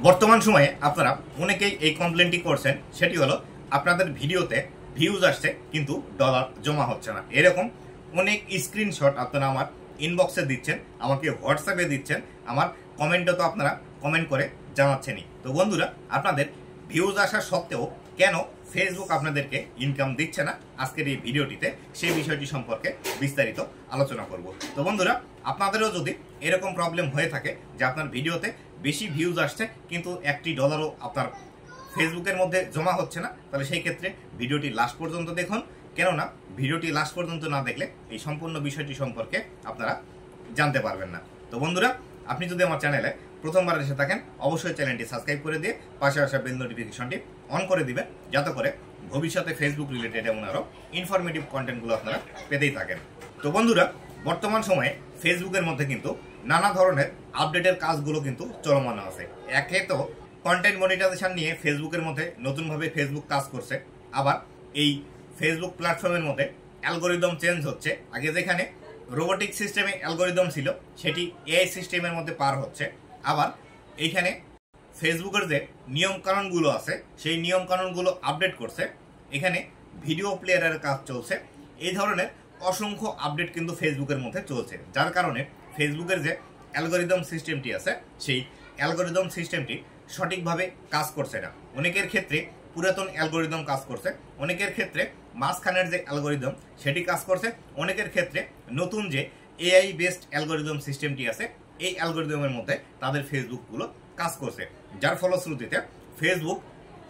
বর্তমান সময়ে আপনারা অনেকেই এই কমপ্লেনটি করছেন, সেটি হলো আপনাদের ভিডিওতে ভিউজ আসছে কিন্তু ডলার জমা হচ্ছে না। এরকম অনেক স্ক্রিনশট আপনারা আমার ইনবক্সে দিচ্ছেন, আমাকে হোয়াটসঅ্যাপে দিচ্ছেন, আমার কমেন্টে তো আপনারা কমেন্ট করে জানাচ্ছেনই। তো বন্ধুরা, আপনাদের ভিউজ আসা সত্ত্বেও কেন ফেসবুক আপনাদেরকে ইনকাম দিচ্ছে না, আজকের এই ভিডিওটিতে সেই বিষয়টি সম্পর্কে বিস্তারিত আলোচনা করব। তো বন্ধুরা, আপনাদেরও যদি এরকম প্রবলেম হয়ে থাকে যে আপনার ভিডিওতে বেশি ভিউজ আসছে কিন্তু $1 আপনার ফেসবুকের মধ্যে জমা হচ্ছে না, তাহলে সেই ক্ষেত্রে ভিডিওটি লাস্ট পর্যন্ত দেখুন। কেননা ভিডিওটি লাস্ট পর্যন্ত না দেখলে এই সম্পূর্ণ বিষয়টি সম্পর্কে আপনারা জানতে পারবেন না। তো বন্ধুরা, আপনি যদি আমার চ্যানেলে প্রথমবার এসে থাকেন, অবশ্যই চ্যানেলটি সাবস্ক্রাইব করে দিয়ে পাশে আসা বেল নোটিফিকেশনটি অন করে দিবেন, যাতে করে ভবিষ্যতে ফেসবুক রিলেটেড এমন আরও ইনফরমেটিভ কন্টেন্টগুলো আপনারা পেতেই থাকেন। তো বন্ধুরা, বর্তমান সময়ে ফেসবুকের মধ্যে কিন্তু নানা ধরনের আপডেটের কাজগুলো কিন্তু চলমান আছে। একে তো কন্টেন্ট মনিটাইজেশন নিয়ে ফেসবুকের মধ্যে নতুনভাবে ফেসবুক কাজ করছে। আবার এই ফেসবুক প্ল্যাটফর্মের মধ্যে অ্যালগোরিদম চেঞ্জ হচ্ছে। আগে যেখানে রোবোটিক সিস্টেমে অ্যালগোরিদম ছিল, সেটি এআই সিস্টেমের মধ্যে পার হচ্ছে। আবার এইখানে ফেসবুকের যে নিয়মকানুনগুলো আছে, সেই নিয়মকানুনগুলো আপডেট করছে। এখানে ভিডিও প্লেয়ারের কাজ চলছে। এই ধরনের অসংখ্য আপডেট কিন্তু ফেসবুকের মধ্যে চলছে, যার কারণে ফেসবুকের যে অ্যালগোরিদম সিস্টেমটি আছে, সেই অ্যালগোরিদম সিস্টেমটি সঠিকভাবে কাজ করছে না। অনেকের ক্ষেত্রে পুরাতন অ্যালগোরিদম কাজ করছে, অনেকের ক্ষেত্রে মাঝখানের যে অ্যালগোরিদম সেটি কাজ করছে, অনেকের ক্ষেত্রে নতুন যে এআই বেসড অ্যালগোরিদম সিস্টেমটি আছে, এই অ্যালগোরিদমের মধ্যে তাদের ফেসবুকগুলো কাজ করছে। যার ফলশ্রুতিতে ফেসবুক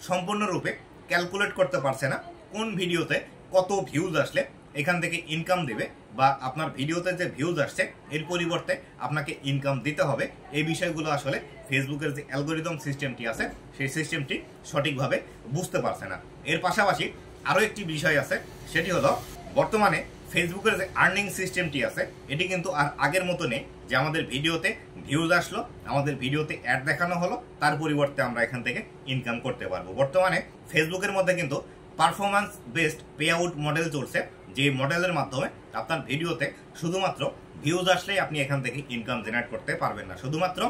সম্পূর্ণরূপে ক্যালকুলেট করতে পারছে না কোন ভিডিওতে কত ভিউজ আসলে এখান থেকে ইনকাম দেবে, বা আপনার ভিডিওতে যে ভিউজ আসছে এর পরিবর্তে আপনাকে ইনকাম দিতে হবে। এই বিষয়গুলো আসলে ফেসবুকের যে অ্যালগোরিদম সিস্টেমটি আছে, সেই সিস্টেমটি সঠিকভাবে বুঝতে পারছে না। এর পাশাপাশি আরও একটি বিষয় আছে, সেটি হলো বর্তমানে ফেসবুকের যে আর্নিং সিস্টেমটি আছে, এটি কিন্তু আর আগের মতো নেই যে আমাদের ভিডিওতে ভিউজ আসলো, আমাদের ভিডিওতে অ্যাড দেখানো হলো, তার পরিবর্তে আমরা এখান থেকে ইনকাম করতে পারবো। বর্তমানে ফেসবুকের মধ্যে কিন্তু performance based pay out model চলছে, যে মডেলের মাধ্যমে আপনার ভিডিওতে শুধুমাত্র ভিউজ আসলেই আপনি এখান থেকে ইনকাম জেনারেট করতে পারবেন না। শুধুমাত্র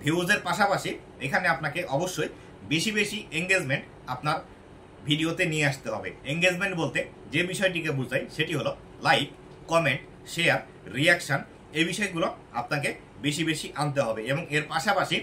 ভিউজের পাশাপাশি এখানে আপনাকে অবশ্যই বেশি বেশি এঙ্গেজমেন্ট আপনার ভিডিওতে নিয়ে আসতে হবে। এঙ্গেজমেন্ট বলতে যে বিষয়টিকে বোঝায় সেটি হলো লাইক, কমেন্ট, শেয়ার, রিয়াকশন। এই বিষয়গুলো আপনাকে বেশি বেশি আনতে হবে। এবং এর পাশাপাশি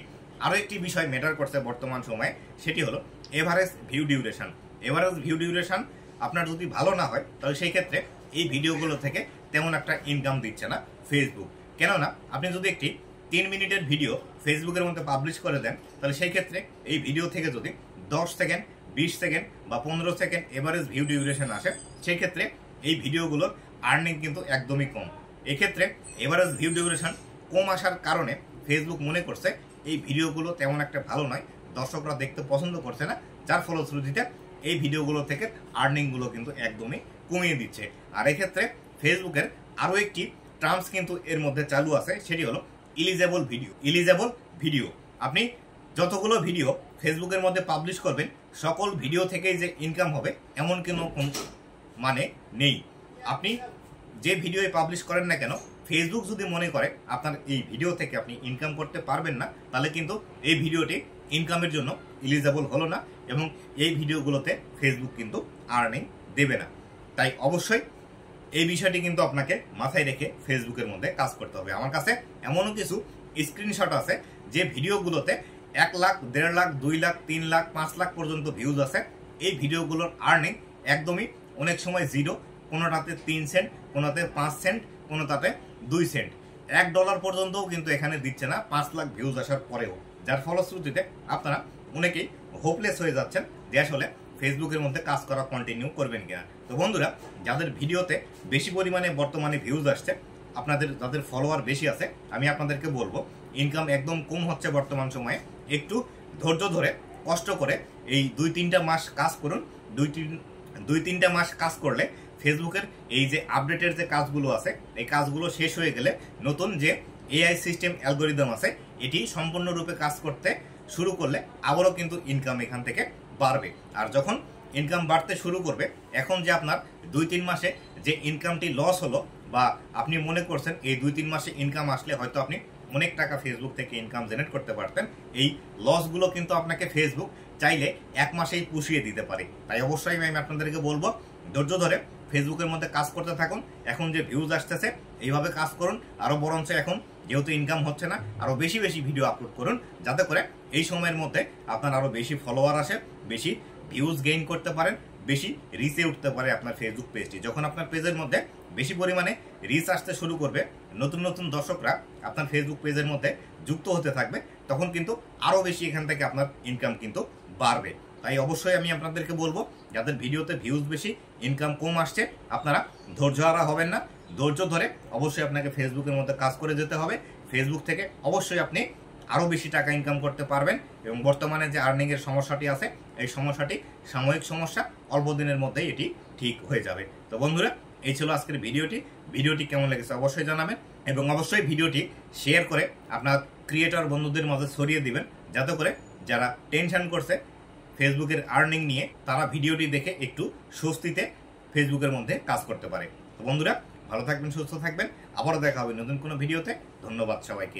আরও একটি বিষয় ম্যাটার করছে বর্তমান সময়ে, সেটি হলো average view duration. Average view duration আপনার যদি ভালো না হয়, তাহলে সেই ক্ষেত্রে এই ভিডিওগুলো থেকে তেমন একটা ইনকাম দিচ্ছে না ফেসবুক। কেননা আপনি যদি একটি 3 মিনিটের ভিডিও ফেসবুকের মধ্যে পাবলিশ করে দেন, তাহলে সেই ক্ষেত্রে এই ভিডিও থেকে যদি 10 সেকেন্ড, 20 সেকেন্ড বা 15 সেকেন্ড এভারেজ ভিউ ডিউরেশন আসে, সেই ক্ষেত্রে এই ভিডিওগুলোর আর্নিং কিন্তু একদমই কম। এক্ষেত্রে এভারেজ ভিউ ডিউরেশন কম আসার কারণে ফেসবুক মনে করছে এই ভিডিওগুলো তেমন একটা ভালো নয়, দর্শকরা দেখতে পছন্দ করছে না, যার ফলশ্রুতিতে এই ভিডিওগুলো থেকে আর্নিংগুলো কিন্তু একদমই কমিয়ে দিচ্ছে। আর এক্ষেত্রে ফেসবুকের আরও একটি টার্মস কিন্তু এর মধ্যে চালু আছে, সেটি হলো ইলিজেবল ভিডিও। ইলিজেবল ভিডিও, আপনি যতগুলো ভিডিও ফেসবুকের মধ্যে পাবলিশ করবেন, সকল ভিডিও থেকেই যে ইনকাম হবে এমন কোনো মানে নেই। আপনি যে ভিডিও পাবলিশ করেন না কেন, ফেসবুক যদি মনে করে আপনার এই ভিডিও থেকে আপনি ইনকাম করতে পারবেন না, তাহলে কিন্তু এই ভিডিওটি ইনকামের জন্য এলিজেবল হলো না, এবং এই ভিডিওগুলোতে ফেসবুক কিন্তু আর্নিং দেবে না। তাই অবশ্যই এই বিষয়টি কিন্তু আপনাকে মাথায় রেখে ফেসবুকের মধ্যে কাজ করতে হবে। আমার কাছে এমনও কিছু স্ক্রিনশট আছে যে ভিডিওগুলোতে 1 লাখ, 1.5 লাখ, 2 লাখ, 3 লাখ, 5 লাখ পর্যন্ত ভিউজ আছে। এই ভিডিওগুলোর আর্নিং একদমই অনেক সময় জিরো, কোনোটাতে 3 সেন্ট, কোনোটাতে 5 সেন্ট, কোনোটাতে 2 সেন্ট। $1 পর্যন্তও কিন্তু এখানে দিচ্ছে না 5 লাখ ভিউজ আসার পরেও, যার ফলশ্রুতিতে আপনারা অনেকেই হোপলেস হয়ে যাচ্ছেন যে আসলে ফেসবুকের মধ্যে কাজ করা কন্টিনিউ করবেন কিনা। তো বন্ধুরা, যাদের ভিডিওতে বেশি পরিমাণে বর্তমানে ভিউজ আসছে, আপনাদের যাদের ফলোয়ার বেশি আছে, আমি আপনাদেরকে বলবো ইনকাম একদম কম হচ্ছে বর্তমান সময়ে। একটু ধৈর্য ধরে কষ্ট করে এই 2-3টা মাস কাজ করুন। 2-3টা মাস কাজ করলে ফেসবুকের এই যে আপডেটের যে কাজগুলো আছে, এই কাজগুলো শেষ হয়ে গেলে নতুন যে এআই সিস্টেম অ্যালগোরিদম আছে, এটি সম্পূর্ণরূপে কাজ করতে শুরু করলে আবারও কিন্তু ইনকাম এখান থেকে বাড়বে। আর যখন ইনকাম বাড়তে শুরু করবে, এখন যে আপনার 2-3 মাসে যে ইনকামটি লস হলো, বা আপনি মনে করছেন এই 2-3 মাসে ইনকাম আসলে হয়তো আপনি অনেক টাকা ফেসবুক থেকে ইনকাম জেনারেট করতে পারতেন। এই লসগুলো কিন্তু আপনাকে ফেসবুক চাইলে 1 মাসেই পুষিয়ে দিতে পারে। তাই অবশ্যই আমি আপনাদেরকে বলবো ধৈর্য ধরে ফেসবুকের মধ্যে কাজ করতে থাকুন। এখন যে ভিউজ আসতেছে এইভাবে কাজ করুন, আরো বরঞ্চ এখন যেহেতু ইনকাম হচ্ছে না আরো বেশি বেশি ভিডিও আপলোড করুন, যাতে করে এই সময়ের মধ্যে আপনার আরো বেশি ফলোয়ার আসে, বেশি ভিউজ গেইন করতে পারেন, বেশি রিচে উঠতে পারে আপনার ফেসবুক পেজটি। যখন আপনার পেজের মধ্যে বেশি পরিমাণে রিচ আসতে শুরু করবে, নতুন নতুন দর্শকরা আপনার ফেসবুক পেজের মধ্যে যুক্ত হতে থাকবে, তখন কিন্তু আরো বেশি এখান থেকে আপনার ইনকাম কিন্তু বাড়বে। তাই অবশ্যই আমি আপনাদেরকে বলবো যাদের ভিডিওতে ভিউজ বেশি ইনকাম কম আসছে আপনারা ধৈর্য হারা হবেন না, ধৈর্য ধরে অবশ্যই আপনাকে ফেসবুকের মধ্যে কাজ করে যেতে হবে। ফেসবুক থেকে অবশ্যই আপনি আরো বেশি টাকা ইনকাম করতে পারবেন এবং বর্তমানে যে আর্নিং এর সমস্যাটি আছে এই সমস্যাটি সাময়িক সমস্যা, অল্প দিনের মধ্যেই এটি ঠিক হয়ে যাবে। তো বন্ধুরা, এই ছিল আজকের ভিডিওটি কেমন লেগেছে অবশ্যই জানাবেন এবং অবশ্যই ভিডিওটি শেয়ার করে আপনার ক্রিয়েটর বন্ধুদের মাঝে ছড়িয়ে দিবেন, যাতে করে যারা টেনশন করছে ফেসবুকের আর্নিং নিয়ে তারা ভিডিওটি দেখে একটু স্বস্তিতে ফেসবুকের মধ্যে কাজ করতে পারে। তো বন্ধুরা, ভালো থাকবেন, সুস্থ থাকবেন, আবারও দেখা হবে নতুন কোনো ভিডিওতে। ধন্যবাদ সবাইকে।